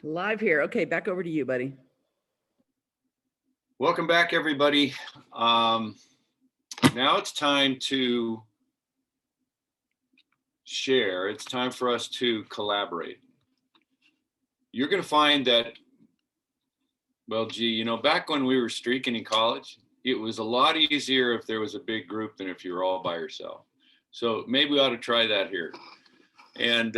Live here. Okay, back over to you, buddy. Welcome back, everybody. Now it's time to share. It's time for us to collaborate. You're going to find that, well, gee, back when we were streaking in college, it was a lot easier if there was a big group than if you were all by yourself. So maybe we ought to try that here. And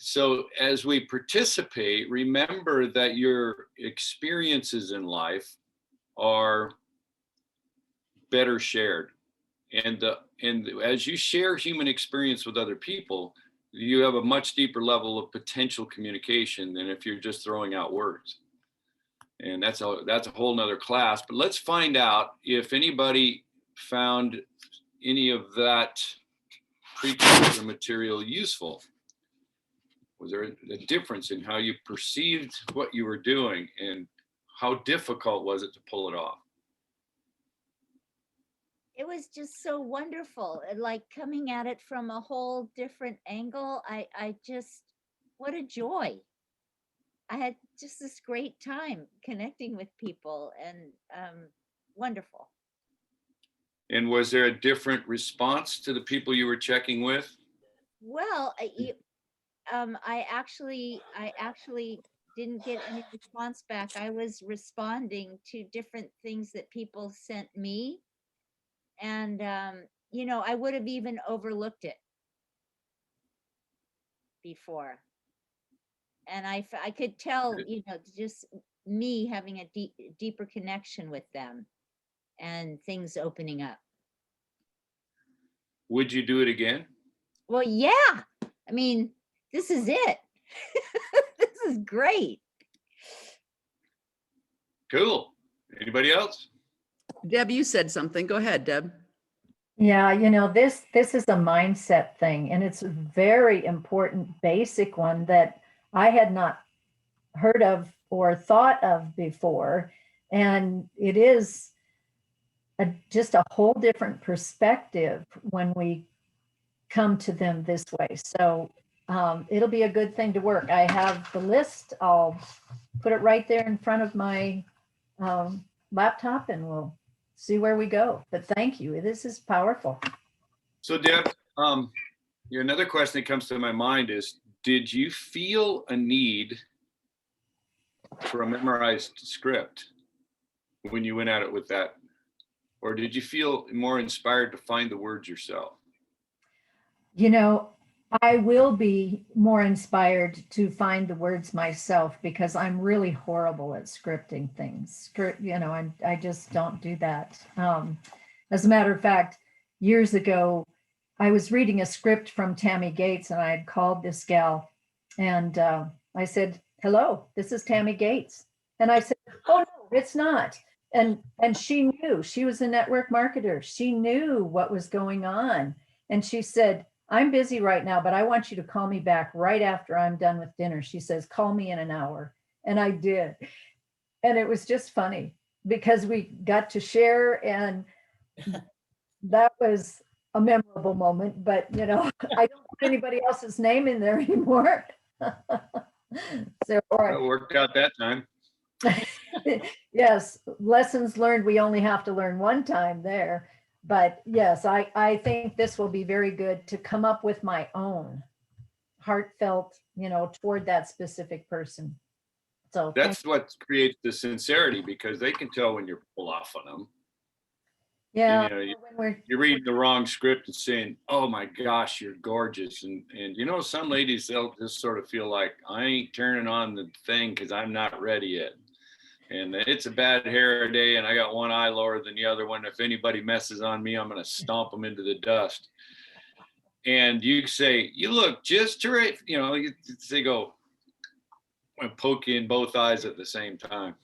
so as we participate, remember that your experiences in life are better shared. And as you share human experience with other people, you have a much deeper level of potential communication than if you're just throwing out words. And that's a whole nother class. But let's find out if anybody found any of that precursor material useful. Was there a difference in how you perceived what you were doing, and how difficult was it to pull it off? It was just so wonderful, like coming at it from a whole different angle. I just, what a joy. I had just this great time connecting with people, and wonderful. And was there a different response to the people you were checking with? Well, I actually didn't get any response back. I was responding to different things that people sent me. And, I would have even overlooked it before. And I could tell, just me having a deeper connection with them and things opening up. Would you do it again? Well, yeah. I mean, this is it. This is great. Cool. Anybody else? Deb, you said something. Go ahead, Deb. Yeah, this is a mindset thing, and it's a very important basic one that I had not heard of or thought of before. And it is just a whole different perspective when we come to them this way. So it'll be a good thing to work. I have the list. I'll put it right there in front of my laptop, and we'll see where we go. But thank you. This is powerful. So Deb, another question that comes to my mind is, did you feel a need for a memorized script when you went at it with that? Or did you feel more inspired to find the words yourself? I will be more inspired to find the words myself, because I'm really horrible at scripting things. I just don't do that. As a matter of fact, years ago, I was reading a script from Tammy Gates, and I had called this gal, and I said, "Hello, this is Tammy Gates." And I said, "Oh, no, it's not." And she knew. She was a network marketer. She knew what was going on. And she said, "I'm busy right now, but I want you to call me back right after I'm done with dinner." She says, "Call me in an hour." And I did. And it was just funny because we got to share, and that was a memorable moment. But, I don't put anybody else's name in there anymore. So, all right. It worked out that time. Yes, lessons learned. We only have to learn one time there. But yes, I think this will be very good to come up with my own heartfelt, toward that specific person. So that's what creates the sincerity, because they can tell when you're pull off on them. Yeah. And, you're reading the wrong script and saying, "Oh my gosh, you're gorgeous." And some ladies, they'll just sort of feel like, "I ain't turning on the thing because I'm not ready yet. And it's a bad hair day, and I got one eye lower than the other one. If anybody messes on me, I'm going to stomp them into the dust." And you say, "You look just terrific." They go, "I poke you in both eyes at the same time."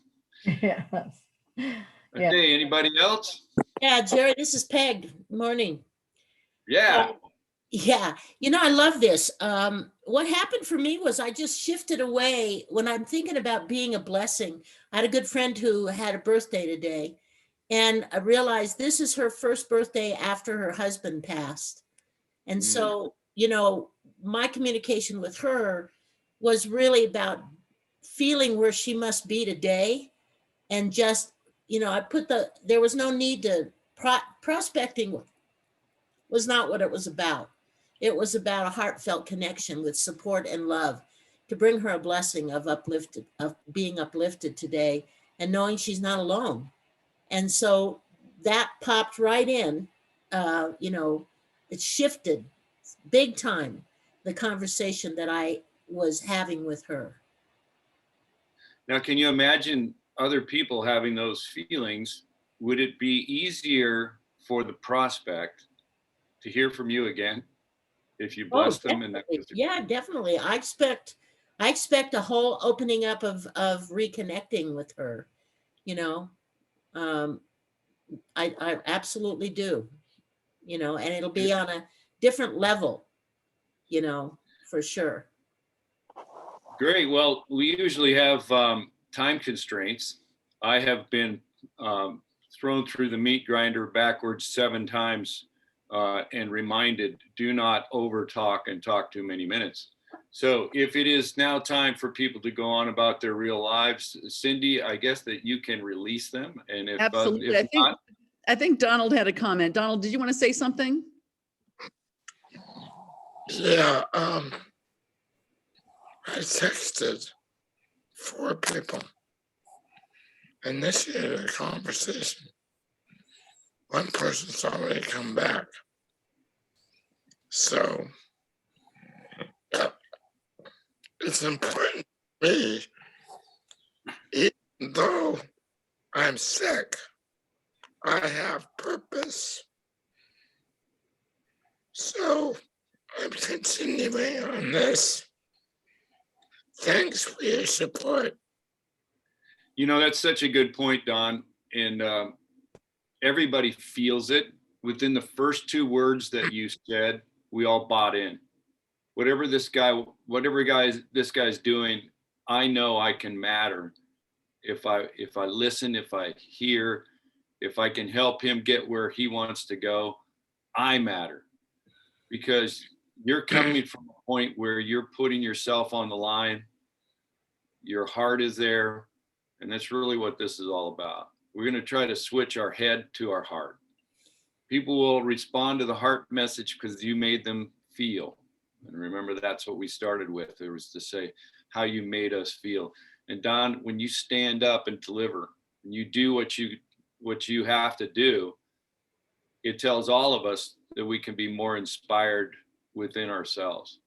Yes. Okay, anybody else? Yeah, Jerry, this is Peg. Morning. Yeah. Yeah, I love this. What happened for me was I just shifted away when I'm thinking about being a blessing. I had a good friend who had a birthday today, and I realized this is her first birthday after her husband passed. And so, my communication with her was really about feeling where she must be today. And just, there was no need to, prospecting was not what it was about. It was about a heartfelt connection with support and love to bring her a blessing of being uplifted today and knowing she's not alone. And so that popped right in, it shifted big time, the conversation that I was having with her. Now, can you imagine other people having those feelings? Would it be easier for the prospect to hear from you again if you blessed them? And that Definitely. was Yeah, definitely. I expect a whole opening up of reconnecting with her. I absolutely do. And it'll be on a different level, for sure. Great. Well, we usually have time constraints. I have been thrown through the meat grinder backwards 7 times and reminded, do not over talk and talk too many minutes. So if it is now time for people to go on about their real lives, Cindy, I guess that you can release them. And if, Absolutely. if not, I think Donald had a comment. Donald, did you want to say something? Yeah, I texted 4 people, initiated a conversation. One person's already come back. So it's important to me, even though I'm sick, I have purpose. So I'm continuing on this. Thanks for your support. that's such a good point, Don. And everybody feels it. Within the first 2 words that you said, we all bought in. Whatever this guy's doing, I know I can matter if I listen, if I hear, if I can help him get where he wants to go. I matter, because you're coming from a point where you're putting yourself on the line. Your heart is there, and that's really what this is all about. We're going to try to switch our head to our heart. People will respond to the heart message because you made them feel. And remember, that's what we started with. It was to say how you made us feel. And Don, when you stand up and deliver, and you do what you have to do, it tells all of us that we can be more inspired within ourselves.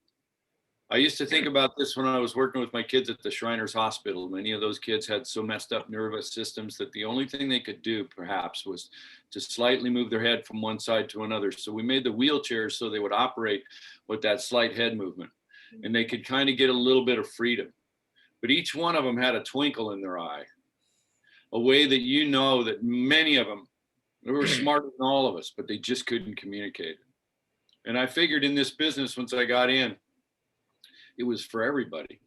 I used to think about this when I was working with my kids at the Shriners Hospital. Many of those kids had so messed up nervous systems that the only thing they could do perhaps was to slightly move their head from one side to another. So we made the wheelchairs so they would operate with that slight head movement, and they could kind of get a little bit of freedom. But each one of them had a twinkle in their eye, a way that that many of them, they were smarter than all of us, but they just couldn't communicate. And I figured in this business, once I got in, it was for everybody.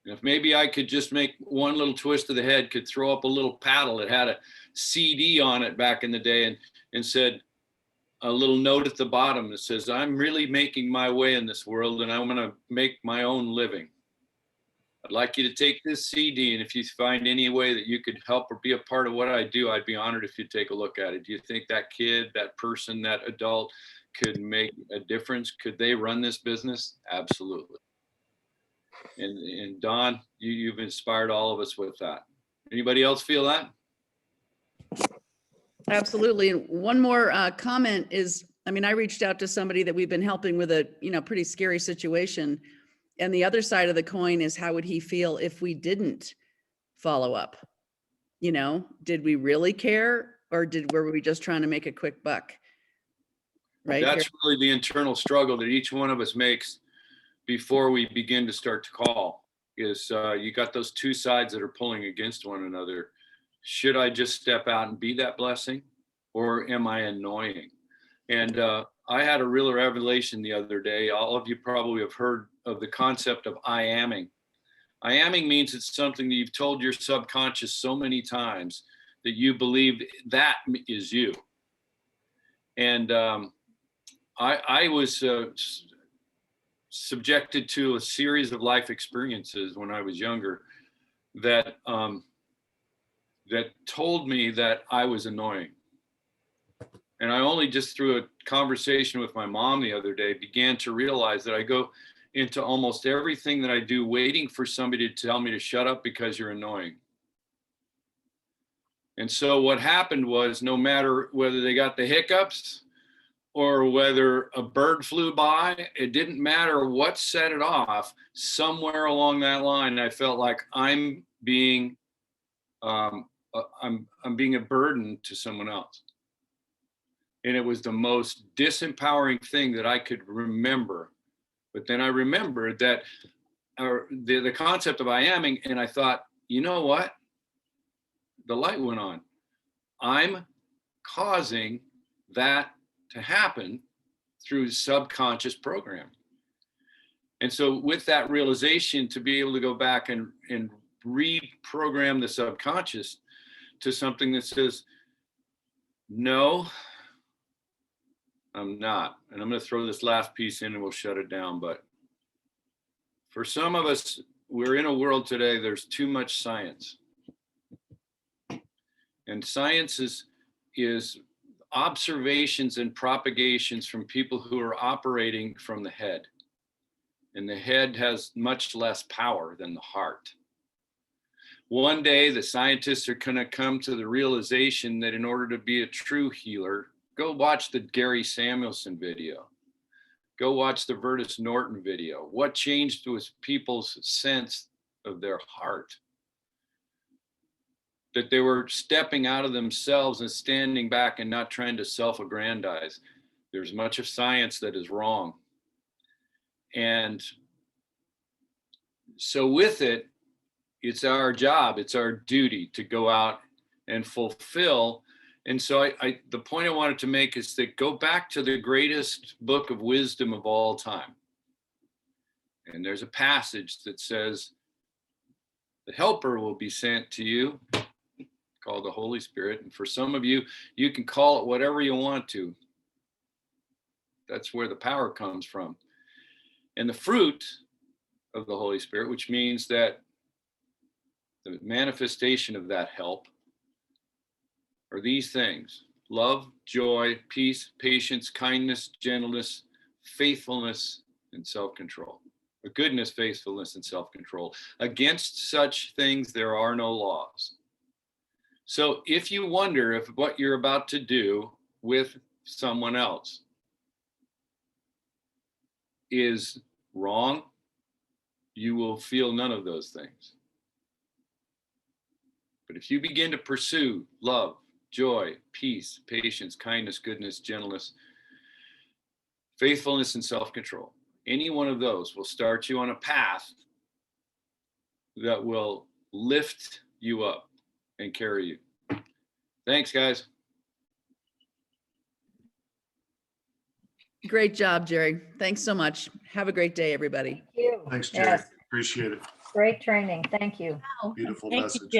And if maybe I could just make one little twist of the head, could throw up a little paddle that had a CD on it back in the day and said a little note at the bottom that says, I'm really making my way in this world and I'm going to make my own living. I'd like you to take this CD, and if you find any way that you could help or be a part of what I do, I'd be honored if you'd take a look at it. Do you think that kid, that person, that adult could make a difference? Could they run this business? Absolutely. And Don, you've inspired all of us with that. Anybody else feel that? Absolutely. And one more comment is, I reached out to somebody that we've been helping with a, pretty scary situation. And the other side of the coin is, how would he feel if we didn't follow up? Did we really care, or were we just trying to make a quick buck? Right. That's really the internal struggle that each one of us makes before we begin to start to call, is you got those 2 sides that are pulling against one another. Should I just step out and be that blessing, or am I annoying? And I had a real revelation the other day. All of you probably have heard of the concept of I-amming. I-amming means it's something that you've told your subconscious so many times that you believe that is you. And I was subjected to a series of life experiences when I was younger that that told me that I was annoying. And I only just through a conversation with my mom the other day began to realize that I go into almost everything that I do waiting for somebody to tell me to shut up because you're annoying. And so what happened was, no matter whether they got the hiccups or whether a bird flew by, it didn't matter what set it off. Somewhere along that line, I felt like I'm being being a burden to someone else. And it was the most disempowering thing that I could remember. But then I remembered that the concept of I aming, and I thought, you know what? The light went on. I'm causing that to happen through subconscious program. And so with that realization, to be able to go back and reprogram the subconscious to something that says, no, I'm not. And I'm going to throw this last piece in and we'll shut it down. But for some of us, we're in a world today, there's too much science. And science is observations and propagations from people who are operating from the head. And the head has much less power than the heart. One day, the scientists are going to come to the realization that in order to be a true healer, go watch the Gary Samuelson video. Go watch the Vertus Norton video. What changed was people's sense of their heart. That they were stepping out of themselves and standing back and not trying to self-aggrandize. There's much of science that is wrong. And so with it, it's our job, it's our duty to go out and fulfill. And so the point I wanted to make is that go back to the greatest book of wisdom of all time. And there's a passage that says, the helper will be sent to you, called the Holy Spirit. And for some of you, you can call it whatever you want to. That's where the power comes from. And the fruit of the Holy Spirit, which means that the manifestation of that help are these things: love, joy, peace, patience, kindness, gentleness, faithfulness, and self-control. Or goodness, faithfulness, and self-control. Against such things, there are no laws. So if you wonder if what you're about to do with someone else is wrong, you will feel none of those things. But if you begin to pursue love, joy, peace, patience, kindness, goodness, gentleness, faithfulness, and self-control, any one of those will start you on a path that will lift you up and carry you. Thanks, guys. Great job, Jerry. Thanks so much. Have a great day, everybody. Thank you. Thanks, Jerry. Yes, Appreciate it. great training. Thank you. Beautiful Thank you, message.